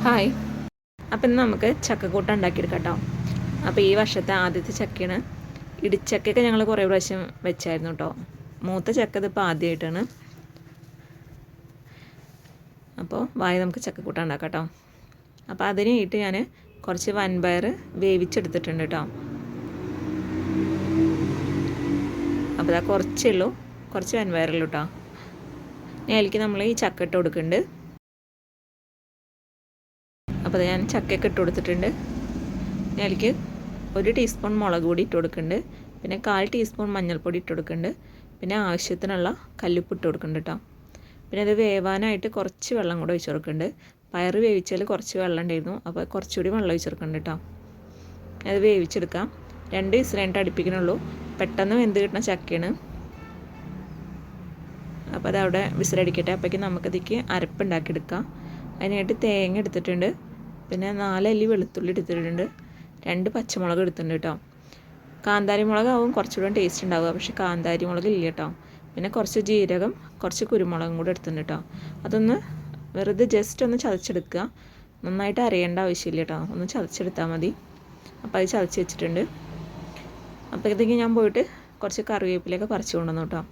Hi. അപ്പം ഇന്ന് നമുക്ക് ചക്കക്കൂട്ട ഉണ്ടാക്കിയെടുക്കാം കേട്ടോ. അപ്പോൾ ഈ വർഷത്തെ ആദ്യത്തെ ചക്കയാണ്. ഇടിച്ചക്കയൊക്കെ ഞങ്ങൾ കുറേ പ്രാവശ്യം വെച്ചായിരുന്നു കേട്ടോ. മൂത്ത ചക്ക ഇതിപ്പോൾ ആദ്യമായിട്ടാണ്. അപ്പോൾ നമുക്ക് ചക്കക്കൂട്ട ഉണ്ടാക്കാം കേട്ടോ. അപ്പോൾ അതിനായിട്ട് ഞാൻ കുറച്ച് വൻപയർ വേവിച്ചെടുത്തിട്ടുണ്ട് കേട്ടോ. അപ്പോൾ ഇതാ കുറച്ചേ ഉള്ളൂ, കുറച്ച് വൻപയറുള്ളൂ കേട്ടോ. ഇനി അതിലേക്ക് നമ്മൾ ഈ ചക്ക ഇട്ട് കൊടുക്കുന്നുണ്ട്. അപ്പോൾ ഞാൻ ചക്കയൊക്കെ ഇട്ട് കൊടുത്തിട്ടുണ്ട്. അതിലേക്ക് 1 ടീസ്പൂൺ മുളക് പൊടി ഇട്ട് കൊടുക്കുന്നുണ്ട്. പിന്നെ 1/4 ടീസ്പൂൺ മഞ്ഞൾപ്പൊടി ഇട്ട് കൊടുക്കുന്നുണ്ട്. പിന്നെ ആവശ്യത്തിനുള്ള കല്ലുപ്പ് ഇട്ട് കൊടുക്കുന്നുണ്ട് കേട്ടോ. പിന്നെ അത് വേവാനായിട്ട് കുറച്ച് വെള്ളം കൂടെ ഒഴിച്ച് കൊടുക്കുന്നുണ്ട്. പയർ വേവിച്ചാൽ കുറച്ച് വെള്ളം ഉണ്ടായിരുന്നു, അപ്പോൾ കുറച്ചുകൂടി വെള്ളം ഒഴിച്ച് കൊടുക്കുന്നുണ്ട് കേട്ടോ. അത് വേവിച്ചെടുക്കാം. 2 വിസിലായിട്ട് അടുപ്പിക്കണുള്ളൂ. പെട്ടെന്ന് വെന്ത് കിട്ടുന്ന ചക്കയാണ്. അപ്പോൾ അതവിടെ വിസിലടിക്കട്ടെ. അപ്പോഴേക്കും നമുക്കതിലേക്ക് അരപ്പുണ്ടാക്കിയെടുക്കാം. അതിനായിട്ട് തേങ്ങ എടുത്തിട്ടുണ്ട്. പിന്നെ 4 അല്ലി വെളുത്തുള്ളി എടുത്തിട്ടുണ്ട്. 2 പച്ചമുളക് എടുത്തിട്ടുണ്ട് കേട്ടോ. കാന്താരി മുളകാവും കുറച്ചുകൂടെ ടേസ്റ്റ് ഉണ്ടാവുക, പക്ഷേ കാന്താരി മുളക് ഇല്ല കേട്ടോ. പിന്നെ കുറച്ച് ജീരകം, കുറച്ച് കുരുമുളകും കൂടെ എടുത്തിട്ടുണ്ട് കേട്ടോ. അതൊന്ന് വെറുതെ ജസ്റ്റ് ഒന്ന് ചതച്ചെടുക്കുക. നന്നായിട്ട് അരയേണ്ട ആവശ്യമില്ല കേട്ടോ, ഒന്ന് ചതച്ചെടുത്താൽ മതി. അപ്പോൾ അത് ചതച്ച് വെച്ചിട്ടുണ്ട്. അപ്പോഴത്തേക്ക് ഞാൻ പോയിട്ട് കുറച്ച് കറിവേപ്പിലൊക്കെ പറിച്ചു കൊണ്ടുവന്നു കേട്ടോ.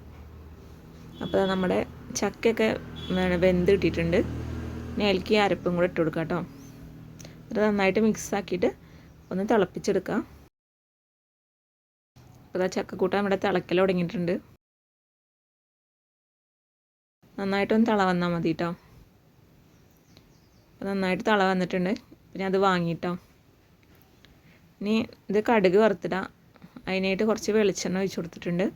അപ്പോൾ നമ്മുടെ ചക്കയൊക്കെ വെന്ത് കിട്ടിയിട്ടുണ്ട്. ഇനി അതിലേക്ക് അരപ്പും കൂടെ ഇട്ട് കൊടുക്കാം കേട്ടോ. അത് നന്നായിട്ട് മിക്സാക്കിയിട്ട് ഒന്ന് തിളപ്പിച്ചെടുക്കാം. അപ്പോൾ ചക്കക്കൂട്ട നമ്മുടെ തിളക്കൽ തുടങ്ങിയിട്ടുണ്ട്. നന്നായിട്ടൊന്ന് തിള വന്നാൽ മതി കേട്ടോ. അപ്പോൾ നന്നായിട്ട് തിള വന്നിട്ടുണ്ട്. പിന്നെ അത് വാങ്ങിയിട്ടോ. ഇനി ഇത് കടുക് വറുത്തിടാം. അതിനായിട്ട് കുറച്ച് വെളിച്ചെണ്ണ ഒഴിച്ച് കൊടുത്തിട്ടുണ്ട്.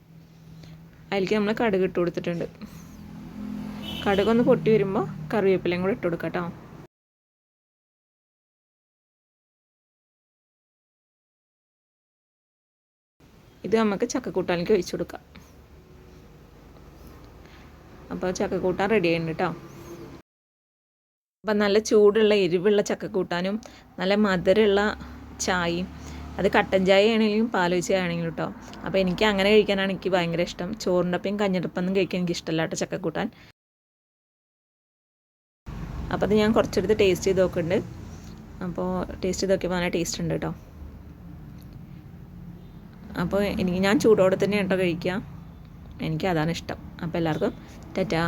അതിലേക്ക് നമ്മൾ കടുക് ഇട്ട് കൊടുത്തിട്ടുണ്ട്. കടുകൊന്ന് പൊട്ടി വരുമ്പോൾ കറിവേപ്പിലയും കൂടെ ഇട്ട് കൊടുക്കാം കേട്ടോ. ഇത് നമുക്ക് ചക്കക്കൂട്ടാനിലേക്ക് ഒഴിച്ചു കൊടുക്കാം. അപ്പോൾ ചക്കക്കൂട്ടാൻ റെഡി ആയിട്ടുണ്ട് കേട്ടോ. അപ്പം നല്ല ചൂടുള്ള എരിവുള്ള ചക്കക്കൂട്ടാനും നല്ല മധുരമുള്ള ചായയും, അത് കട്ടൻ ചായ ആണെങ്കിലും പാലൊഴിച്ച ചായ ആണെങ്കിലും കേട്ടോ. അപ്പോൾ എനിക്ക് അങ്ങനെ കഴിക്കാനാണ് എനിക്ക് ഭയങ്കര ഇഷ്ടം. ചോറിൻ്റെ ഒപ്പം കഞ്ഞിടപ്പൊന്നും കഴിക്കാൻ എനിക്ക് ഇഷ്ടമല്ല കേട്ടോ ചക്കക്കൂട്ടാൻ. അപ്പോൾ അത് ഞാൻ കുറച്ചെടുത്ത് ടേസ്റ്റ് ചെയ്ത് നോക്കുന്നുണ്ട്. അപ്പോൾ ടേസ്റ്റ് ചെയ്ത് നോക്കിയപ്പോൾ നല്ല ടേസ്റ്റ് ഉണ്ട് കേട്ടോ. അപ്പോൾ ഞാൻ ചൂടോടെ തന്നെ കേട്ടോ കഴിക്കുക. എനിക്ക് അതാണ് ഇഷ്ടം. അപ്പോൾ എല്ലാവർക്കും ടാറ്റാ.